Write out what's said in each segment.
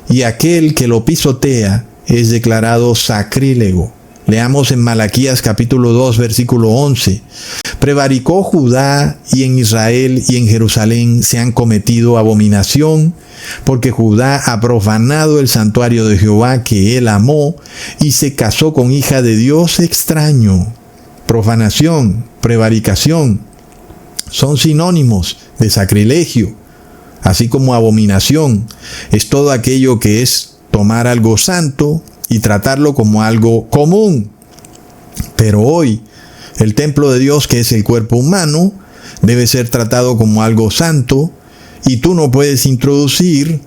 y aquel que lo pisotea es declarado sacrílego. Leamos en Malaquías capítulo 2, versículo 11. Prevaricó Judá, y en Israel y en Jerusalén se han cometido abominación, porque Judá ha profanado el santuario de Jehová que él amó, y se casó con hija de Dios extraño. Profanación, prevaricación, son sinónimos de sacrilegio, así como abominación. Es todo aquello que es tomar algo santo y tratarlo como algo común. Pero hoy, el templo de Dios, que es el cuerpo humano, debe ser tratado como algo santo, y tú no puedes introducir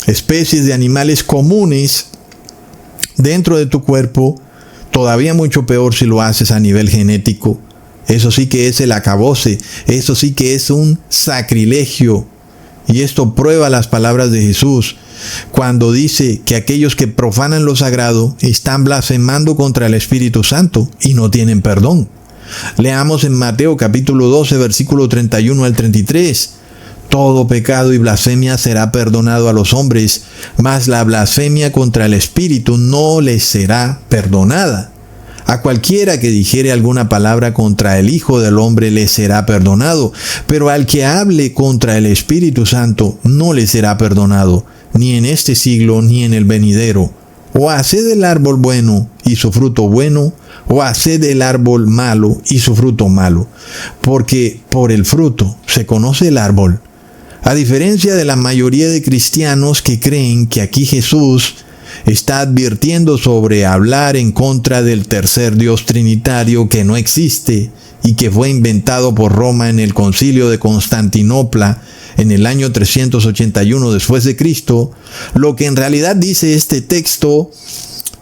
especies de animales comunes dentro de tu cuerpo, todavía mucho peor si lo haces a nivel genético. Eso sí que es el acabose, eso sí que es un sacrilegio. Y esto prueba las palabras de Jesús, cuando dice que aquellos que profanan lo sagrado están blasfemando contra el Espíritu Santo y no tienen perdón. Leamos en Mateo capítulo 12, versículo 31 al 33. Todo pecado y blasfemia será perdonado a los hombres, mas la blasfemia contra el Espíritu no les será perdonada. A cualquiera que dijere alguna palabra contra el Hijo del Hombre le será perdonado, pero al que hable contra el Espíritu Santo no le será perdonado, ni en este siglo ni en el venidero. O haced el árbol bueno y su fruto bueno, o haced el árbol malo y su fruto malo, porque por el fruto se conoce el árbol. A diferencia de la mayoría de cristianos que creen que aquí Jesús está advirtiendo sobre hablar en contra del tercer Dios trinitario que no existe y que fue inventado por Roma en el Concilio de Constantinopla en el año 381 después de Cristo, lo que en realidad dice este texto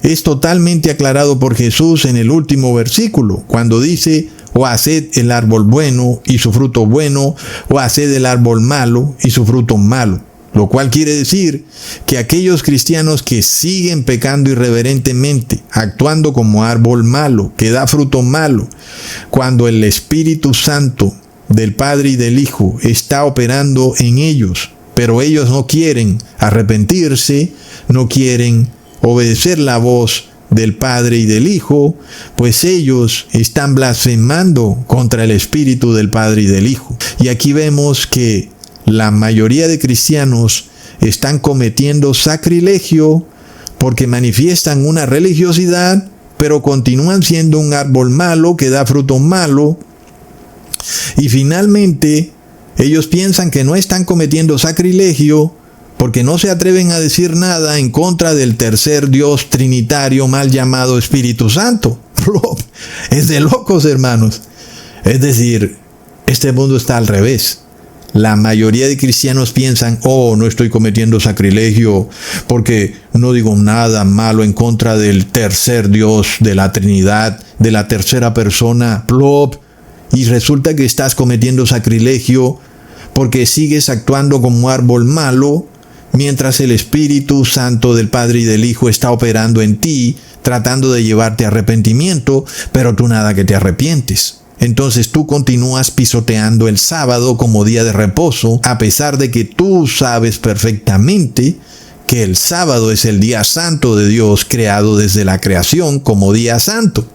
es totalmente aclarado por Jesús en el último versículo, cuando dice: o haced el árbol bueno y su fruto bueno, o haced el árbol malo y su fruto malo. Lo cual quiere decir que aquellos cristianos que siguen pecando irreverentemente, actuando como árbol malo, que da fruto malo, cuando el Espíritu Santo del Padre y del Hijo está operando en ellos, pero ellos no quieren arrepentirse, no quieren obedecer la voz del Padre y del Hijo, pues ellos están blasfemando contra el Espíritu del Padre y del Hijo. Y aquí vemos que la mayoría de cristianos están cometiendo sacrilegio porque manifiestan una religiosidad, pero continúan siendo un árbol malo que da fruto malo. Y finalmente, ellos piensan que no están cometiendo sacrilegio porque no se atreven a decir nada en contra del tercer Dios trinitario mal llamado Espíritu Santo. Es de locos, hermanos. Es decir, este mundo está al revés. La mayoría de cristianos piensan: oh, no estoy cometiendo sacrilegio porque no digo nada malo en contra del tercer Dios, de la Trinidad, de la tercera persona. Plop. Y resulta que estás cometiendo sacrilegio porque sigues actuando como árbol malo, mientras el Espíritu Santo del Padre y del Hijo está operando en ti, tratando de llevarte a arrepentimiento, pero tú nada que te arrepientes. Entonces tú continúas pisoteando el sábado como día de reposo, a pesar de que tú sabes perfectamente que el sábado es el día santo de Dios, creado desde la creación como día santo.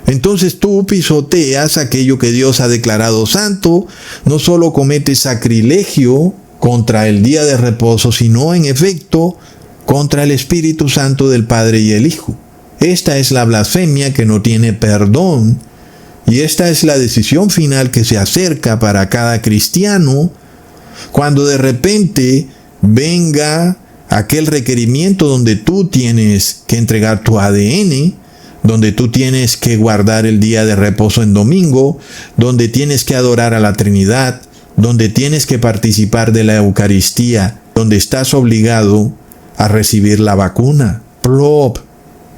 Entonces tú pisoteas aquello que Dios ha declarado santo, no solo cometes sacrilegio contra el día de reposo, sino en efecto contra el Espíritu Santo del Padre y el Hijo. Esta es la blasfemia que no tiene perdón, y esta es la decisión final que se acerca para cada cristiano cuando de repente venga aquel requerimiento donde tú tienes que entregar tu ADN, donde tú tienes que guardar el día de reposo en domingo, donde tienes que adorar a la Trinidad, donde tienes que participar de la Eucaristía, donde estás obligado a recibir la vacuna. Plop,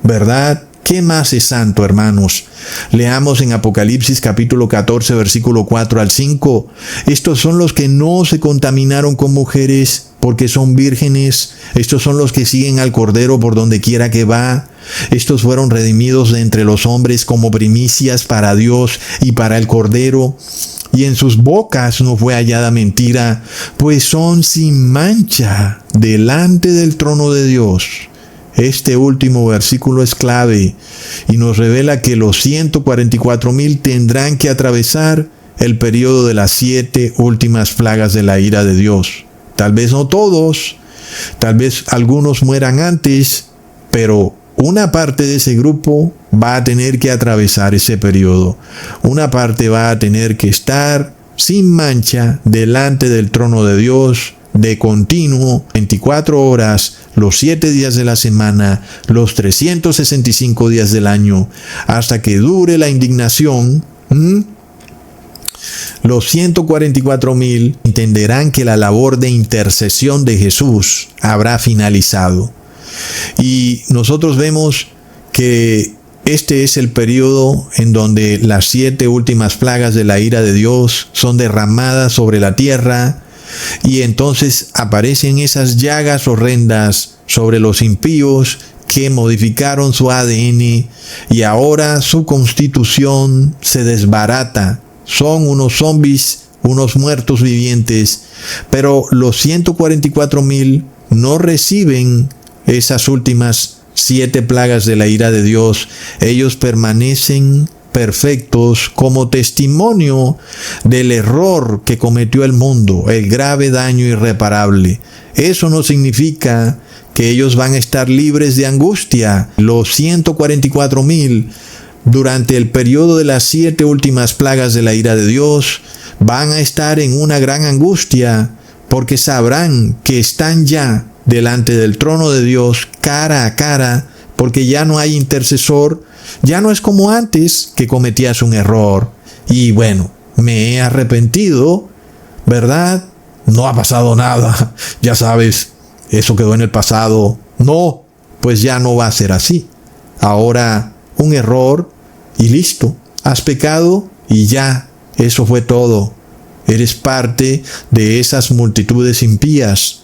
¿verdad? ¿Qué más es santo, hermanos? Leamos en Apocalipsis capítulo 14, versículo 4 al 5. Estos son los que no se contaminaron con mujeres, porque son vírgenes. Estos son los que siguen al Cordero por donde quiera que va. Estos fueron redimidos de entre los hombres como primicias para Dios y para el Cordero. Y en sus bocas no fue hallada mentira, pues son sin mancha delante del trono de Dios. Este último versículo es clave y nos revela que los 144,000 tendrán que atravesar el periodo de las 7 últimas plagas de la ira de Dios. Tal vez no todos, tal vez algunos mueran antes, pero una parte de ese grupo va a tener que atravesar ese periodo. Una parte va a tener que estar sin mancha delante del trono de Dios de continuo, 24 horas, los 7 días de la semana, los 365 días del año, hasta que dure la indignación. Los 144,000 entenderán que la labor de intercesión de Jesús habrá finalizado. Y nosotros vemos que este es el periodo en donde las 7 últimas plagas de la ira de Dios son derramadas sobre la tierra, y entonces aparecen esas llagas horrendas sobre los impíos que modificaron su ADN y ahora su constitución se desbarata. Son unos zombies, unos muertos vivientes, pero los 144,000 no reciben esas últimas 7 plagas de la ira de Dios. Ellos permanecen perfectos como testimonio del error que cometió el mundo, el grave daño irreparable. Eso no significa que ellos van a estar libres de angustia. Los 144,000 durante el periodo de las 7 últimas plagas de la ira de Dios van a estar en una gran angustia, porque sabrán que están ya delante del trono de Dios cara a cara, porque ya no hay intercesor. Ya no es como antes, que cometías un error y bueno, me he arrepentido, ¿verdad? No ha pasado nada, ya sabes, eso quedó en el pasado. No, pues ya no va a ser así. Ahora un error y listo, has pecado y ya, eso fue todo. Eres parte de esas multitudes impías.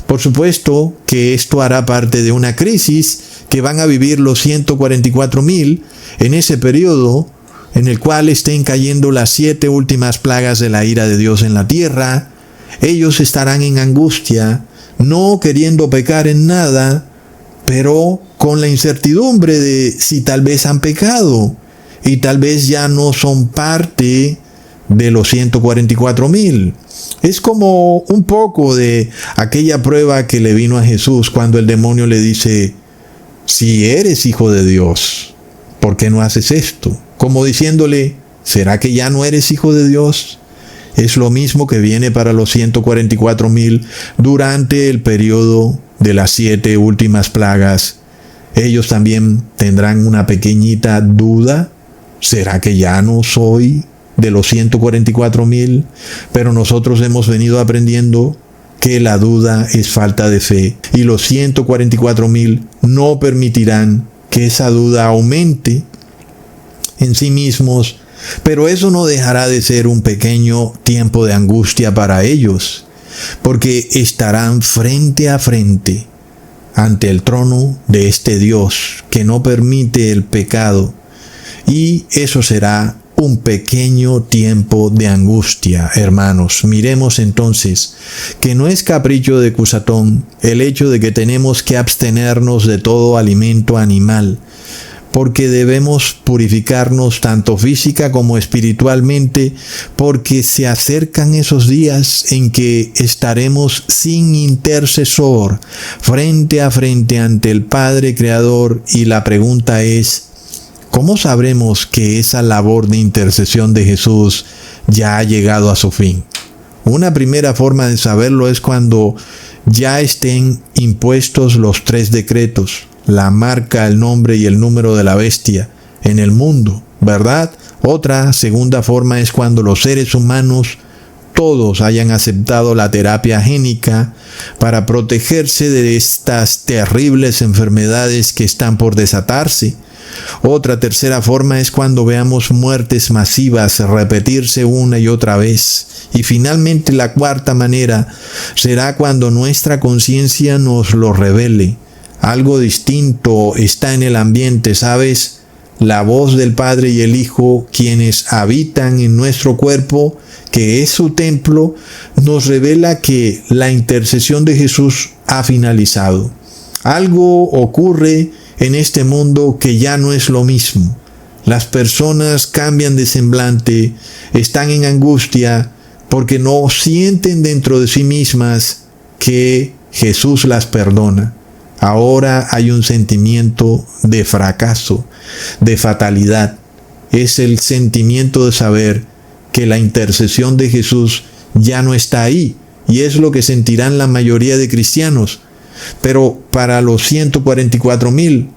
Por supuesto que esto hará parte de una crisis que van a vivir los 144,000 en ese periodo en el cual estén cayendo las 7 últimas plagas de la ira de Dios en la tierra. Ellos estarán en angustia, no queriendo pecar en nada, pero con la incertidumbre de si tal vez han pecado y tal vez ya no son parte de los 144,000. Es como un poco de aquella prueba que le vino a Jesús cuando el demonio le dice: si eres hijo de Dios, ¿por qué no haces esto? Como diciéndole, ¿será que ya no eres hijo de Dios? Es lo mismo que viene para los 144,000 durante el periodo de las 7 últimas plagas. Ellos también tendrán una pequeñita duda. ¿Será que ya no soy de los 144,000? Pero nosotros hemos venido aprendiendo que la duda es falta de fe, y los 144,000 no permitirán que esa duda aumente en sí mismos, pero eso no dejará de ser un pequeño tiempo de angustia para ellos, porque estarán frente a frente ante el trono de este Dios que no permite el pecado, y eso será un pequeño tiempo de angustia, hermanos. Miremos entonces que no es capricho de Cusatón el hecho de que tenemos que abstenernos de todo alimento animal, porque debemos purificarnos tanto física como espiritualmente, porque se acercan esos días en que estaremos sin intercesor, frente a frente ante el Padre Creador, y la pregunta es: ¿cómo sabremos que esa labor de intercesión de Jesús ya ha llegado a su fin? Una primera forma de saberlo es cuando ya estén impuestos los 3 decretos, la marca, el nombre y el número de la bestia en el mundo, ¿verdad? Otra segunda forma es cuando los seres humanos todos hayan aceptado la terapia génica para protegerse de estas terribles enfermedades que están por desatarse. Otra tercera forma es cuando veamos muertes masivas repetirse una y otra vez. Y finalmente la cuarta manera será cuando nuestra conciencia nos lo revele. Algo distinto está en el ambiente, ¿sabes? La voz del Padre y el Hijo, quienes habitan en nuestro cuerpo, que es su templo, nos revela que la intercesión de Jesús ha finalizado. Algo ocurre en este mundo que ya no es lo mismo. Las personas cambian de semblante, están en angustia, porque no sienten dentro de sí mismas que Jesús las perdona. Ahora hay un sentimiento de fracaso, de fatalidad. Es el sentimiento de saber que la intercesión de Jesús ya no está ahí, y es lo que sentirán la mayoría de cristianos. Pero para los 144,000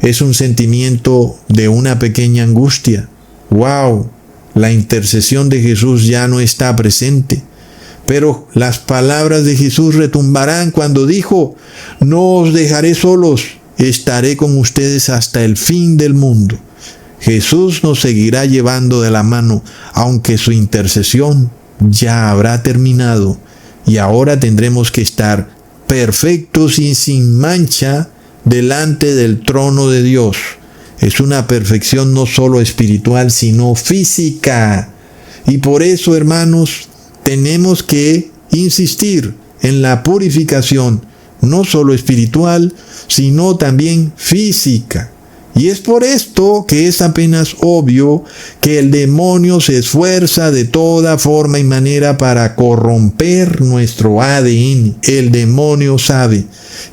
es un sentimiento de una pequeña angustia. ¡Wow! La intercesión de Jesús ya no está presente. Pero las palabras de Jesús retumbarán cuando dijo: no os dejaré solos, estaré con ustedes hasta el fin del mundo. Jesús nos seguirá llevando de la mano, aunque su intercesión ya habrá terminado, y ahora tendremos que estar perfectos y sin mancha delante del trono de Dios. Es una perfección no solo espiritual, sino física. Y por eso, hermanos, tenemos que insistir en la purificación, no solo espiritual, sino también física. Y es por esto que es apenas obvio que el demonio se esfuerza de toda forma y manera para corromper nuestro ADN. El demonio sabe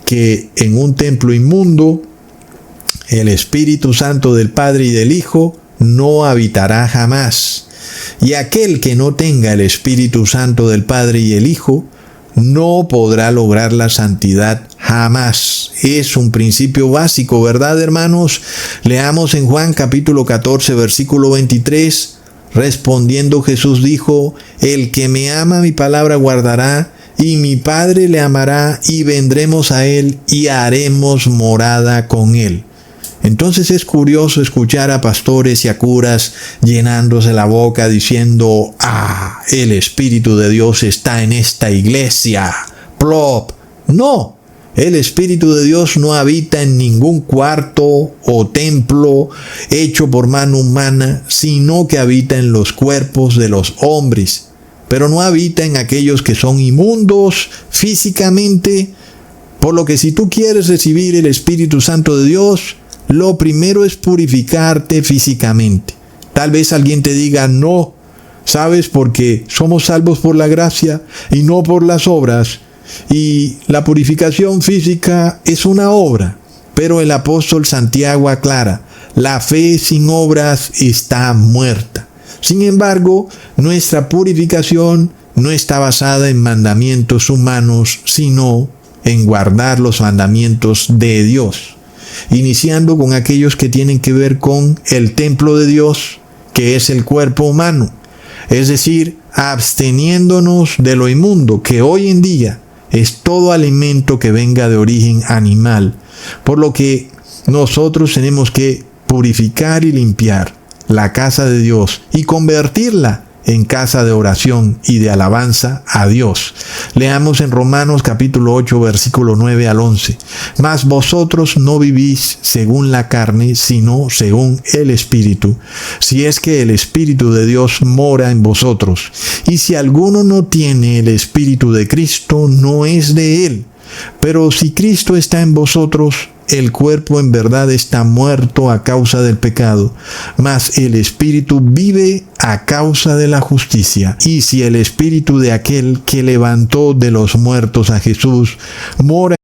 que en un templo inmundo, el Espíritu Santo del Padre y del Hijo no habitará jamás. Y aquel que no tenga el Espíritu Santo del Padre y el Hijo no podrá lograr la santidad jamás. Es un principio básico, ¿verdad, hermanos? Leamos en Juan capítulo 14, versículo 23. Respondiendo Jesús dijo: el que me ama mi palabra guardará, y mi Padre le amará, y vendremos a él y haremos morada con él. Entonces es curioso escuchar a pastores y a curas llenándose la boca diciendo: el Espíritu de Dios está en esta iglesia. Plop. No, el Espíritu de Dios no habita en ningún cuarto o templo hecho por mano humana, sino que habita en los cuerpos de los hombres. Pero no habita en aquellos que son inmundos físicamente. Por lo que si tú quieres recibir el Espíritu Santo de Dios, lo primero es purificarte físicamente. Tal vez alguien te diga: no, ¿sabes? Porque somos salvos por la gracia y no por las obras. Y la purificación física es una obra. Pero el apóstol Santiago aclara: la fe sin obras está muerta. Sin embargo, nuestra purificación no está basada en mandamientos humanos, sino en guardar los mandamientos de Dios. Iniciando con aquellos que tienen que ver con el templo de Dios, que es el cuerpo humano. Es decir, absteniéndonos de lo inmundo, que hoy en día es todo alimento que venga de origen animal. Por lo que nosotros tenemos que purificar y limpiar la casa de Dios y convertirla en casa de oración y de alabanza a Dios. Leamos en Romanos capítulo 8, versículo 9 al 11. Mas vosotros no vivís según la carne, sino según el Espíritu, si es que el Espíritu de Dios mora en vosotros. Y si alguno no tiene el Espíritu de Cristo, no es de él. Pero si Cristo está en vosotros, el cuerpo en verdad está muerto a causa del pecado, mas el Espíritu vive a causa de la justicia. Y si el Espíritu de aquel que levantó de los muertos a Jesús mora